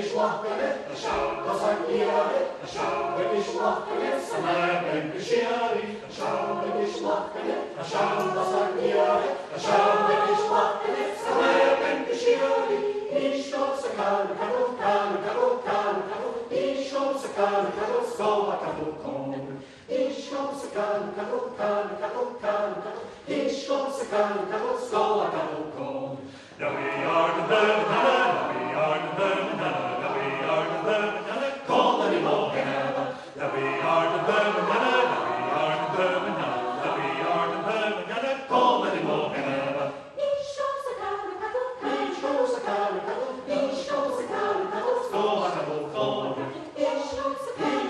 is wakkelijk, een sjouw, dat zak jaren. Een sjouw, is wakkelijk, samen ben ik sjari. Een sjouw, is wakkelijk, een sjouw, dat zak jaren. Een sjouw, is wakkelijk, samen ben ik sjari. Ich schotze kanu, kanu, kanu, kanu, kanu, kanu. Ich schotze kanu, kanu, skoa kanu, kanu. Ich schotze kanu, kanu, kanu, kanu, kanu, kanu. Ich schotze kanu, kanu, skoa kanu, kanu. Now we are the Birmingham, now we are the Birmingham, now we are the Birmingham, call anymore Hannah. Now we are the Birmingham, now we are the Birmingham, now we are the Birmingham, call anymore Hannah. Ich schotze kanu, kanu, kanu, ich schotze kanu, kanu, ich schotze kanu, kanu, skoa kanu, kanu. Ich schotze kanu,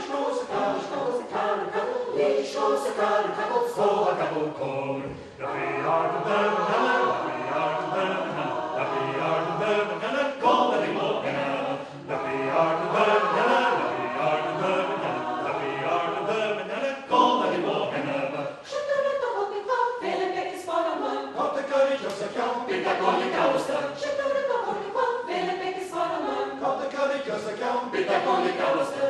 kanu, kanu, ich schotze kanu, kanu, skoa kanu, kanu. Now we are the Birmingham, now we are the Birmingham. Now we are the Birmingham, call anymore Hannah. Now we are the Birmingham, now we are the Birmingham, now we are the Birmingham, call anymore Hannah. Shatteretta hoppikva, Velebekis varaman. Op de karretjes de kant, pitta kolle kouster. Shatteretta hoppikva, Velebekis varaman. Op de karretjes de kant, pitta kolle kouster.